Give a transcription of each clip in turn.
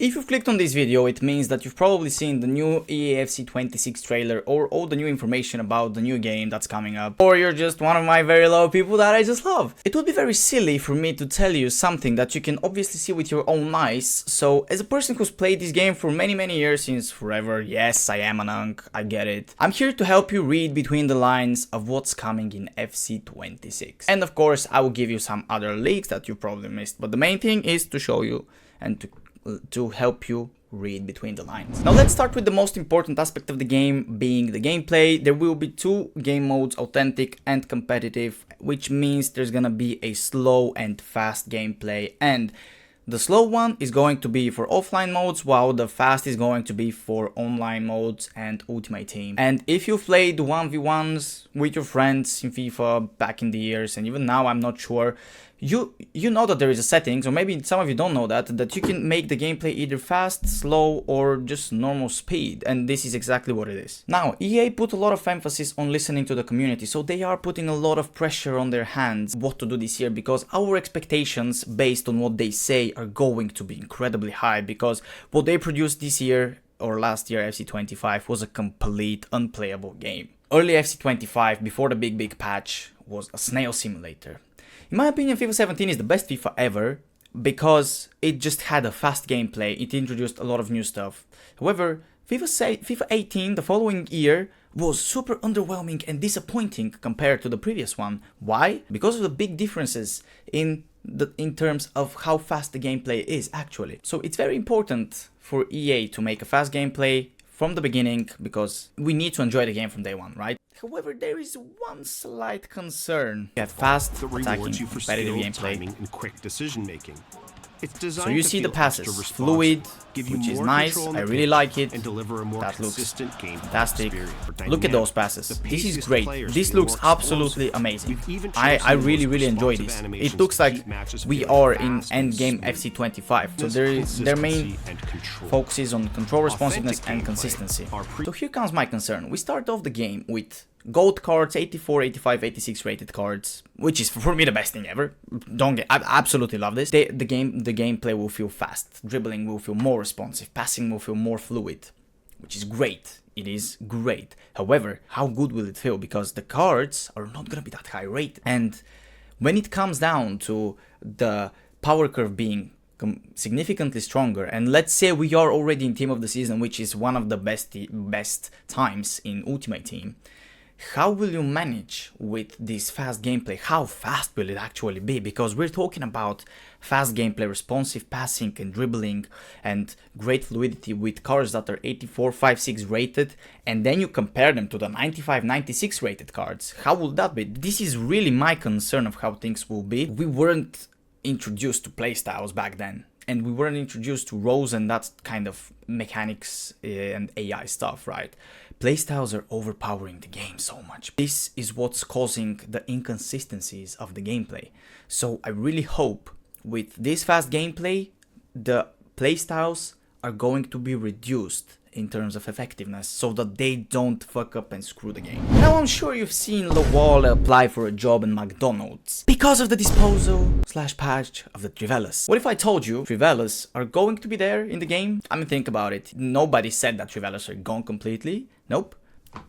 If you've clicked on this video, it means that you've probably seen the new EA FC26 trailer or all the new information about the new game that's coming up, or you're just one of my very low people that I just love. It would be very silly for me to tell you something that you can obviously see with your own eyes, so as a person who's played this game for many years, since forever, yes, I am an unk, I get it, I'm here to help you read between the lines of what's coming in FC26. And of course, I will give you some other leaks that you probably missed, but the main thing is to show you and to help you read between the lines. Now let's start with the most important aspect of the game, being the gameplay. There will be two game modes, authentic and competitive, which means there's gonna be a slow and fast gameplay, and the slow one is going to be for offline modes, while the fast is going to be for online modes and Ultimate Team. And if you played 1v1s with your friends in FIFA back in the years, and even now I'm not sure, you know that there is a settings, or maybe some of you don't know that you can make the gameplay either fast, slow, or just normal speed, and this is exactly what it is. Now, EA put a lot of emphasis on listening to the community, so they are putting a lot of pressure on their hands what to do this year, because our expectations based on what they say are going to be incredibly high, because what they produced this year or last year, FC25, was a complete unplayable game. Early FC25, before the big patch, was a snail simulator. In my opinion, FIFA 17 is the best FIFA ever because it just had a fast gameplay, it introduced a lot of new stuff. However, FIFA 18, the following year, was super underwhelming and disappointing compared to the previous one. Why? Because of the big differences in terms of how fast the gameplay is actually. So it's very important for EA to make a fast gameplay from the beginning, because we need to enjoy the game from day one, right? However, there is one slight concern. You have fast attacking, competitive gameplay. And quick decision making. So you see the passes, fluid, which is nice, I really like it, that looks fantastic. Look at those passes, this is great, this looks absolutely amazing. I really enjoy this. It looks like we are in endgame FC25, so their main focus is on control responsiveness and consistency. So here comes my concern. We start off the game with gold cards, 84, 85, 86 rated cards, which is for me the best thing ever. I absolutely love this. The gameplay will feel fast, dribbling will feel more responsive, passing will feel more fluid, which is great. It is great. However, how good will it feel? Because the cards are not gonna be that high rated. And when it comes down to the power curve being significantly stronger, and let's say we are already in Team of the Season, which is one of the best times in Ultimate Team, how will you manage with this fast gameplay? How fast will it actually be? Because we're talking about fast gameplay, responsive passing and dribbling, and great fluidity with cards that are 84, 56 rated, and then you compare them to the 95, 96 rated cards. How will that be? This is really my concern of how things will be. We weren't introduced to playstyles back then, and we weren't introduced to roles and that kind of mechanics and AI stuff, right? Playstyles are overpowering the game so much. This is what's causing the inconsistencies of the gameplay. So I really hope with this fast gameplay, the playstyles are going to be reduced in terms of effectiveness, so that they don't fuck up and screw the game. Now I'm sure you've seen Lawal apply for a job in McDonald's because of the disposal/patch of the Trivelas. What if I told you Trivelas are going to be there in the game? I mean, think about it. Nobody said that Trivelas are gone completely. Nope.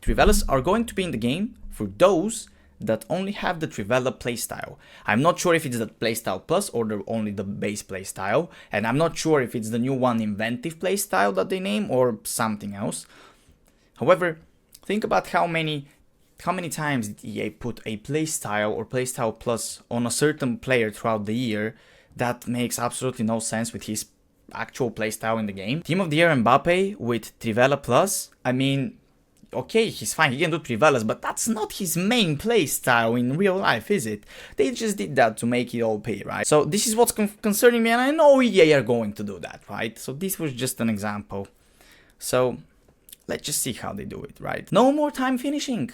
Trivelas are going to be in the game for those that only have the Trivela playstyle. I'm not sure if it's the playstyle plus or only the base playstyle, and I'm not sure if it's the new one inventive playstyle that they name or something else. However, think about how many times did EA put a playstyle or playstyle plus on a certain player throughout the year that makes absolutely no sense with his actual playstyle in the game. Team of the Year Mbappe with Trivela plus, I mean, okay, he's fine, he can do Trivelas, but that's not his main playstyle in real life, is it? They just did that to make it OP, right? So this is what's concerning me, and I know EA are going to do that, right? So this was just an example. So let's just see how they do it, right? No more time finishing.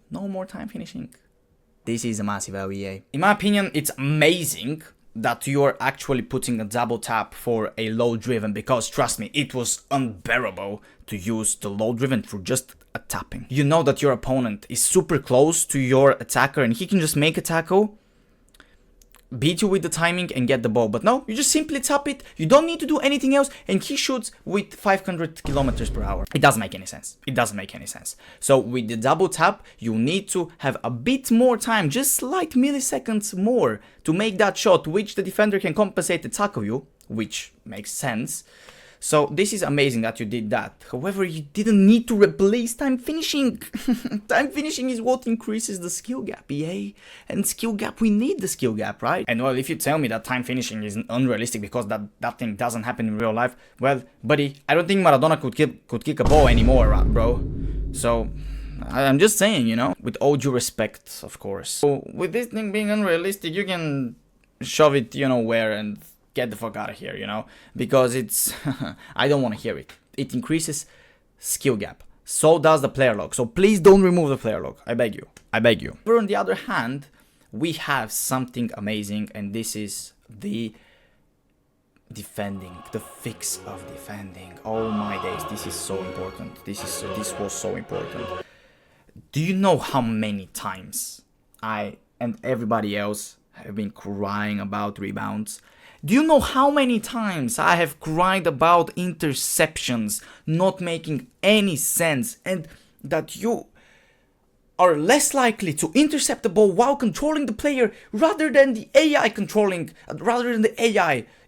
No more time finishing. This is a massive EA. In my opinion, it's amazing that you're actually putting a double tap for a low driven, because trust me, it was unbearable to use the low driven for just a tapping. You know that your opponent is super close to your attacker and he can just make a tackle. beat you with the timing and get the ball. But no, you just simply tap it. You don't need to do anything else. And he shoots with 500 kilometers per hour. It doesn't make any sense. It doesn't make any sense. So with the double tap, you need to have a bit more time, just slight milliseconds more to make that shot, which the defender can compensate the tackle you, which makes sense. So this is amazing that you did that. However, you didn't need to replace time finishing. Time finishing is what increases the skill gap, yay. And skill gap, we need the skill gap, right? And well, if you tell me that time finishing is unrealistic because that thing doesn't happen in real life, well, buddy, I don't think Maradona could kick a ball anymore, bro. So I'm just saying, you know, with all due respect, of course. So with this thing being unrealistic, you can shove it, you know, where and get the fuck out of here, you know, because it's I don't want to hear it. It increases skill gap. So does the player log. So please don't remove the player log. I beg you. I beg you. But on the other hand, we have something amazing, and this is the defending, the fix of defending. Oh my days, this is so important. This was so important. Do you know how many times I and everybody else have been crying about rebounds? Do you know how many times I have cried about interceptions not making any sense, and that you are less likely to intercept the ball while controlling the player rather than the AI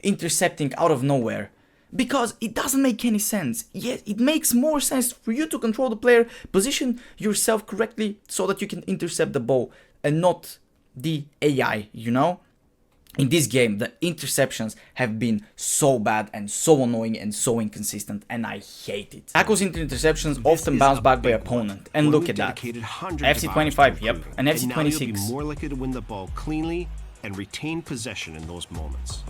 intercepting out of nowhere? Because it doesn't make any sense. Yet it makes more sense for you to control the player, position yourself correctly so that you can intercept the ball and not the AI, you know? In this game, the interceptions have been so bad and so annoying and so inconsistent, and I hate it. Tackles into interceptions often bounce back by opponent, and look at that. FC25, yep, and FC26. More likely to win the ball cleanly and retain possession in those moments.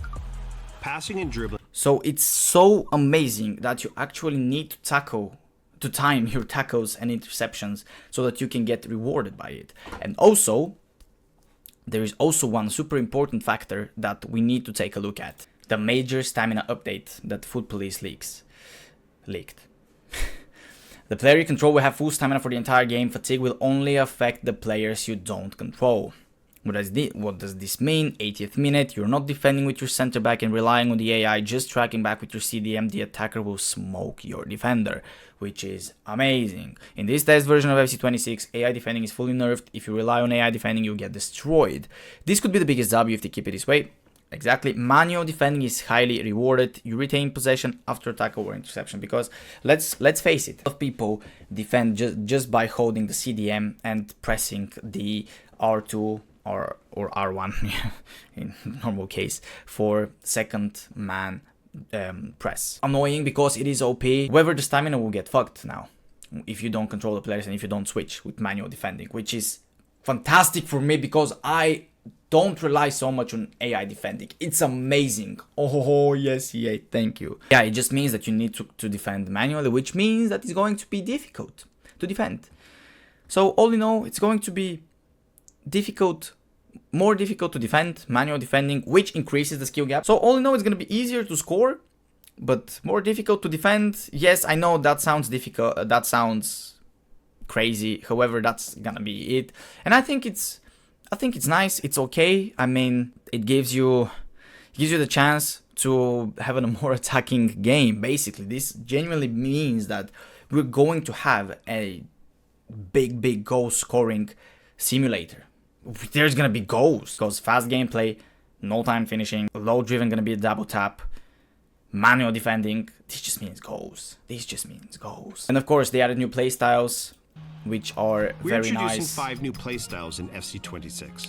Passing and dribbling. So it's so amazing that you actually need to time your tackles and interceptions so that you can get rewarded by it. And also, there is also one super important factor that we need to take a look at. The major stamina update that Foot Police leaked. The player you control will have full stamina for the entire game. Fatigue will only affect the players you don't control. What does this mean? 80th minute, you're not defending with your center back and relying on the AI, just tracking back with your CDM, the attacker will smoke your defender, which is amazing. In this test version of FC26, AI defending is fully nerfed. If you rely on AI defending, you'll get destroyed. This could be the biggest W if they keep it this way. Exactly. Manual defending is highly rewarded. You retain possession after tackle or interception, because let's face it, a lot of people defend just by holding the CDM and pressing the R2 or R1 in normal case for second man press. Annoying because it is OP. However, the stamina will get fucked now if you don't control the players and if you don't switch with manual defending, which is fantastic for me because I don't rely so much on AI defending. It's amazing. Oh yes, yeah, thank you. Yeah, it just means that you need to defend manually, which means that it's going to be difficult to defend. So all in all, it's going to be more difficult to defend, manual defending, which increases the skill gap. So all in all, it's going to be easier to score, but more difficult to defend. Yes, I know that sounds difficult, that sounds crazy. However, that's gonna be it. And I think it's nice, it's okay. I mean, it gives you the chance to have a more attacking game, basically. This genuinely means that we're going to have a big goal scoring simulator. There's gonna be goals, because fast gameplay, no time finishing, low driven gonna be a double tap, manual defending. This just means goals. And of course, they added new playstyles, which are very nice. We're introducing 5 new playstyles in FC26.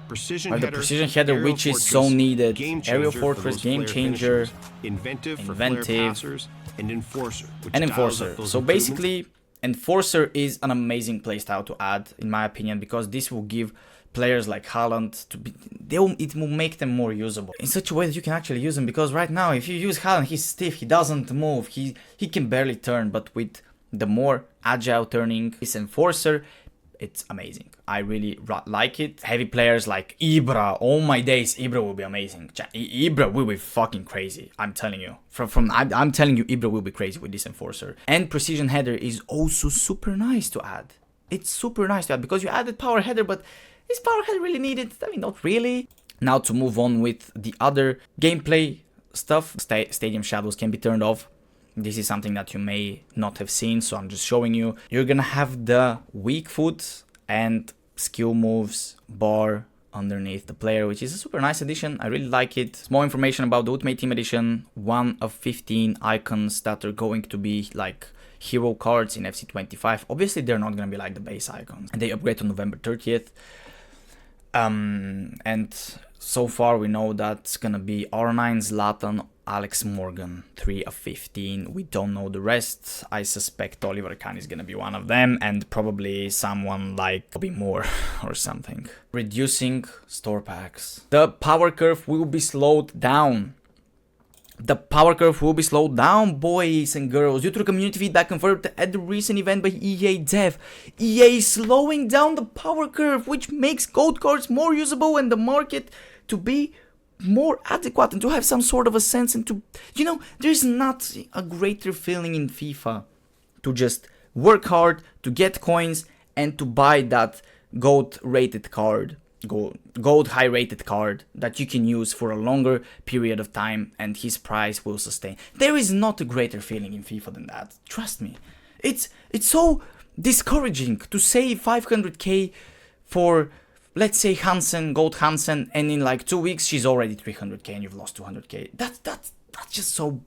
Precision the precision header, which is so needed. Aerial Fortress, Game Changer, Inventive for flare passers, and Enforcer. So basically, Enforcer is an amazing playstyle to add, in my opinion, because this will give players like Haaland it will make them more usable in such a way that you can actually use them. Because right now, if you use Haaland, he's stiff, he doesn't move, he can barely turn. But with the more agile turning, this Enforcer, it's amazing. I really like it. Heavy players like Ibra, oh my days, Ibra will be amazing. Ibra will be fucking crazy. I'm telling you. I'm telling you, Ibra will be crazy with this Enforcer. And precision header is also super nice to add. It's super nice to add because you added power header, but is power header really needed? I mean, not really. Now to move on with the other gameplay stuff. Stadium shadows can be turned off. This is something that you may not have seen, so I'm just showing you. You're gonna have the weak foot and skill moves bar underneath the player, which is a super nice addition. I really like it. More information about the Ultimate Team Edition. 1 of 15 icons that are going to be like hero cards in FC25. Obviously, they're not gonna be like the base icons. And they upgrade on November 30th. And so far we know that's gonna be R9, Zlatan, Alex Morgan, 3 of 15. We don't know the rest. I suspect Oliver Kahn is gonna be one of them, and probably someone like Bobby Moore or something. Reducing store packs. The power curve will be slowed down. The power curve will be slowed down, boys and girls, due to the community feedback confirmed at the recent event by EA Dev. EA is slowing down the power curve, which makes gold cards more usable and the market to be more adequate and to have some sort of a sense and to, you know, there's not a greater feeling in FIFA to just work hard to get coins and to buy that gold rated card. Gold high rated card that you can use for a longer period of time and his price will sustain. There is not a greater feeling in FIFA than that. Trust me. It's so discouraging to save 500k for, let's say, Hansen, gold Hansen, and in like 2 weeks she's already 300k and you've lost 200k. That's just so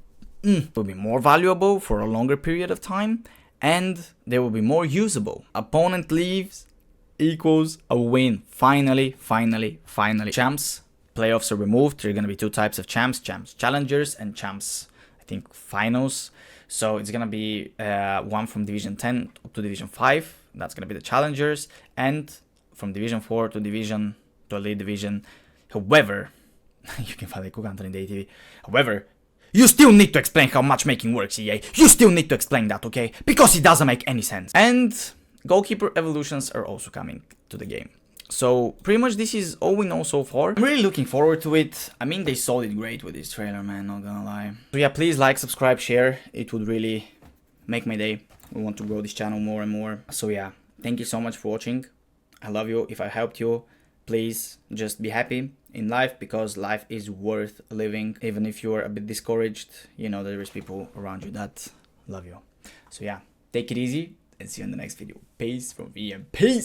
It will be more valuable for a longer period of time and they will be more usable. Opponent leaves equals a win. Finally. Champs, playoffs are removed. There are going to be 2 types of champs challengers and champs, I think, finals. So it's going to be one from Division 10 up to Division 5. That's going to be the challengers. And from Division 4 to Elite Division. However, you can find the cook Anthony Day TV. However, you still need to explain how matchmaking works, EA. You still need to explain that, okay? Because it doesn't make any sense. And goalkeeper evolutions are also coming to the game. So pretty much this is all we know so far. I'm really looking forward to it. I mean, they sold it great with this trailer, man, not gonna lie. So yeah, please like, subscribe, share. It would really make my day. We want to grow this channel more and more. So yeah, thank you so much for watching. I love you. If I helped you, please just be happy in life, because life is worth living. Even if you're a bit discouraged, you know there is people around you that love you. So yeah, take it easy and see you in the next video. Peace from VM. Peace!